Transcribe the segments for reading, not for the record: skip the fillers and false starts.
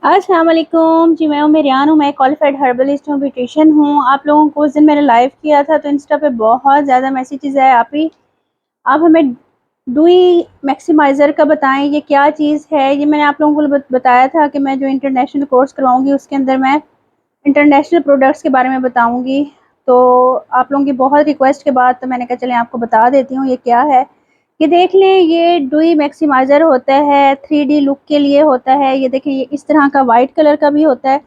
अस्सलाम वालेकुम जी। मैं मेरियान हूँ। मैं क्वालिफाइड हर्बलिस्ट हूँ, ब्यूटिशियन हूँ। आप लोगों को उस दिन मैंने लाइव किया था तो इंस्टा पे बहुत ज़्यादा मैसेजेस आए। आप हमें डुई मैक्सिमाइज़र का बताएं, ये क्या चीज़ है। ये मैंने आप लोगों को बताया था कि मैं जो इंटरनेशनल कोर्स करवाऊँगी उसके अंदर मैं इंटरनेशनल प्रोडक्ट्स के बारे में बताऊँगी। तो आप लोगों की बहुत रिक्वेस्ट के बाद तो मैंने कहा चलें आपको बता देती हूँ ये क्या है। ये देख लें, ये डुई मैक्सिमाइज़र होता है, 3D लुक के लिए होता है। ये देखें, ये इस तरह का वाइट कलर का भी होता है।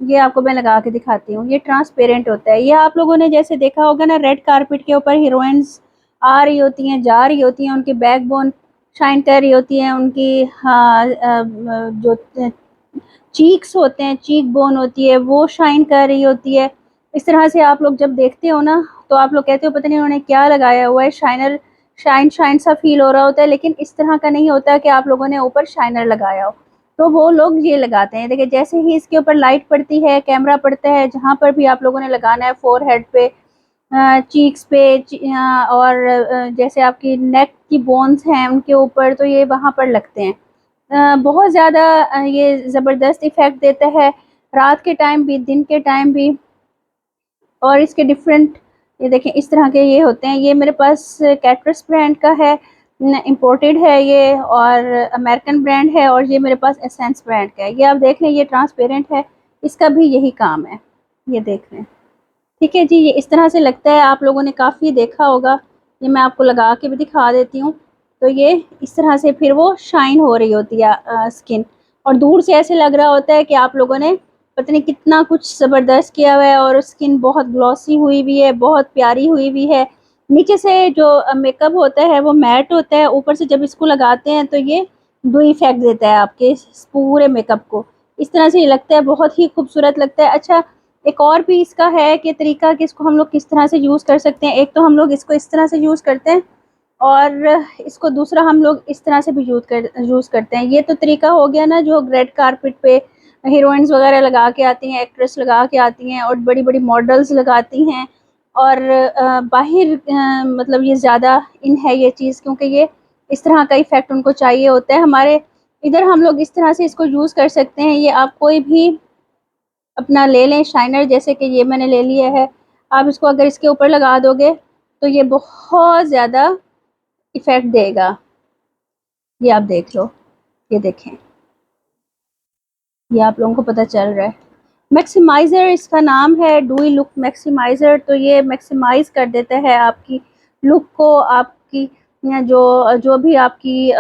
ये आपको मैं लगा के दिखाती हूँ। ये ट्रांसपेरेंट होता है। ये आप लोगों ने जैसे देखा होगा ना, रेड कारपेट के ऊपर हीरोइंस आ रही होती हैं, जा रही होती हैं, उनकी बैकबोन शाइन कर रही होती है, उनकी हाँ जो चीक्स होते हैं, चीक बोन होती है, वो शाइन कर रही होती है। इस तरह से आप लोग जब देखते हो ना तो आप लोग कहते हो पता नहीं उन्होंने क्या लगाया हुआ है, शाइनर शाइन शाइन सा फील हो रहा होता है, लेकिन इस तरह का नहीं होता कि आप लोगों ने ऊपर शाइनर लगाया हो। तो वो लोग ये लगाते हैं। देखिए, जैसे ही इसके ऊपर लाइट पड़ती है, कैमरा पड़ता है, जहाँ पर भी आप लोगों ने लगाना है, फोरहेड पे, चीक्स पे, और जैसे आपकी नेक की बोन्स हैं उनके ऊपर, तो ये वहाँ पर लगते हैं। बहुत ज़्यादा ये ज़बरदस्त इफ़ेक्ट देता है, रात के टाइम भी, दिन के टाइम भी। और इसके डिफरेंट, ये देखें, इस तरह के ये होते हैं। ये मेरे पास कैटरस ब्रांड का है, इम्पोर्टेड है ये, और अमेरिकन ब्रांड है, और ये मेरे पास एसेंस ब्रांड का है। ये आप देख लें, ये ट्रांसपेरेंट है, इसका भी यही काम है। ये देख लें, ठीक है जी। ये इस तरह से लगता है, आप लोगों ने काफ़ी देखा होगा। ये मैं आपको लगा के भी दिखा देती हूँ। तो ये इस तरह से फिर वो शाइन हो रही होती है स्किन, और दूर से ऐसे लग रहा होता है कि आप लोगों ने पता नहीं कितना कुछ ज़बरदस्त किया हुआ है, और स्किन बहुत ग्लॉसी हुई हुई है, बहुत प्यारी हुई हुई है। नीचे से जो मेकअप होता है वो मैट होता है, ऊपर से जब इसको लगाते हैं तो ये डू इफेक्ट देता है आपके इस पूरे मेकअप को। इस तरह से ये लगता है, बहुत ही खूबसूरत लगता है। अच्छा, एक और भी इसका है कि तरीका कि इसको हम लोग किस तरह से यूज़ कर सकते हैं। एक तो हम लोग इसको इस तरह से यूज़ करते हैं, और इसको दूसरा हम लोग इस तरह से भी यूज़ करते हैं। ये तो तरीका हो गया ना, जो रेड कारपेट पे हीरोइंस वगैरह लगा के आती हैं, एक्ट्रेस लगा के आती हैं, और बड़ी बड़ी मॉडल्स लगाती हैं। और बाहर मतलब ये ज़्यादा इन है ये चीज़, क्योंकि ये इस तरह का इफ़ेक्ट उनको चाहिए होता है। हमारे इधर हम लोग इस तरह से इसको यूज़ कर सकते हैं। ये आप कोई भी अपना ले लें शाइनर, जैसे कि ये मैंने ले लिया है। आप इसको अगर इसके ऊपर लगा दोगे तो ये बहुत ज़्यादा इफ़ेक्ट देगा। ये आप देख लो, ये देखें, ये आप लोगों को पता चल रहा है। मैक्सिमाइज़र इसका नाम है, डुई लुक मैक्सिमाइज़र। तो ये मैक्सिमाइज़ कर देता है आपकी लुक को, आपकी जो जो भी आपकी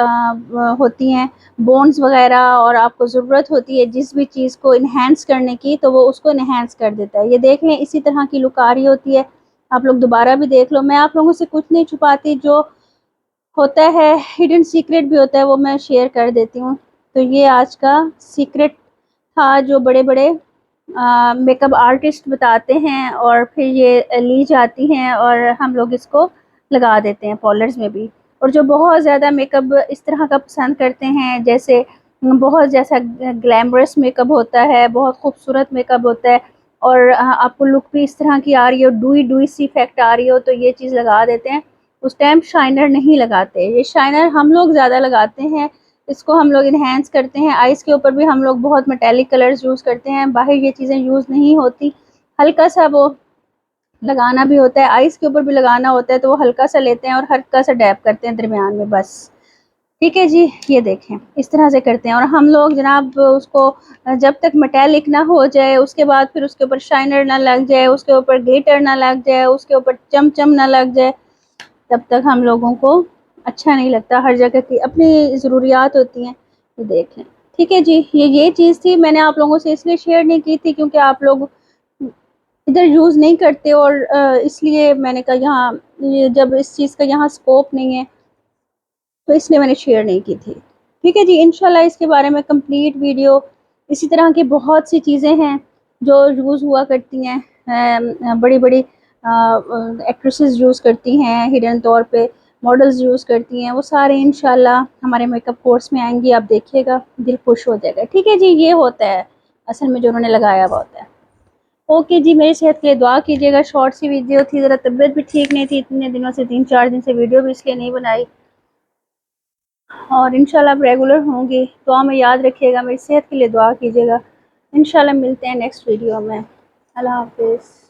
होती हैं बोन्स वगैरह, और आपको ज़रूरत होती है जिस भी चीज़ को इन्हेंस करने की, तो वो उसको इन्हेंस कर देता है। ये देख लें, इसी तरह की लुक आ रही होती है। आप लोग दोबारा भी देख लो। मैं आप लोगों से कुछ नहीं छुपाती, जो होता है हिडन सीक्रेट भी होता है, वो मैं शेयर कर देती हूँ। तो ये आज का सीक्रेट था, जो बड़े बड़े मेकअप आर्टिस्ट बताते हैं, और फिर ये ली जाती हैं और हम लोग इसको लगा देते हैं पार्लर्स में भी। और जो बहुत ज़्यादा मेकअप इस तरह का पसंद करते हैं, जैसे बहुत जैसा ग्लैमरस मेकअप होता है, बहुत खूबसूरत मेकअप होता है, और आपको लुक भी इस तरह की आ रही हो, डुई डुई सी इफेक्ट आ रही हो, तो ये चीज़ लगा देते हैं। उस टाइम शाइनर नहीं लगाते। ये शाइनर हम लोग ज़्यादा लगाते हैं, इसको हम लोग इन्हेंस करते हैं। आइज़ के ऊपर भी हम लोग बहुत मेटालिक कलर्स यूज़ करते हैं, बाहर ये चीज़ें यूज़ नहीं होती। हल्का सा वो लगाना भी होता है, आइज़ के ऊपर भी लगाना होता है, तो वो हल्का सा लेते हैं और हल्का सा डैब करते हैं दरमियान में, बस। ठीक है जी, ये देखें, इस तरह से करते हैं। और हम लोग जनाब उसको जब तक मेटालिक ना हो जाए, उसके बाद फिर उसके ऊपर शाइनर ना लग जाए, उसके ऊपर ग्लिटर ना लग जाए, उसके ऊपर चमचम ना लग जाए, तब तक हम लोगों को अच्छा नहीं लगता। हर जगह की अपनी ज़रूरियात होती हैं, ये देख लें। ठीक है जी, ये चीज़ थी, मैंने आप लोगों से इसलिए शेयर नहीं की थी क्योंकि आप लोग इधर यूज़ नहीं करते, और इसलिए मैंने कहा यहाँ, ये जब इस चीज़ का यहाँ स्कोप नहीं है तो इसलिए मैंने शेयर नहीं की थी। ठीक है जी, इंशाल्लाह इसके बारे में कंप्लीट वीडियो, इसी तरह की बहुत सी चीज़ें हैं जो यूज़ हुआ करती हैं, बड़ी बड़ी एक्ट्रेसेस यूज़ करती हैं, हिडन तौर पे मॉडल्स यूज़ करती हैं, वो सारे इंशाल्लाह हमारे मेकअप कोर्स में आएंगी। आप देखिएगा, दिल खुश हो जाएगा। ठीक है जी, ये होता है असल में जो उन्होंने लगाया हुआ होता है। ओके जी, मेरी सेहत के लिए दुआ कीजिएगा। शॉर्ट सी वीडियो थी, ज़रा तबीयत भी ठीक नहीं थी इतने दिनों से, 3-4 दिन से वीडियो भी इसलिए नहीं बनाई। और इंशाल्लाह आप रेगुलर होंगी, दुआ में याद रखिएगा, मेरी सेहत के लिए दुआ कीजिएगा। इंशाल्लाह मिलते हैं नेक्स्ट वीडियो में। अल्लाह हाफ़िज़।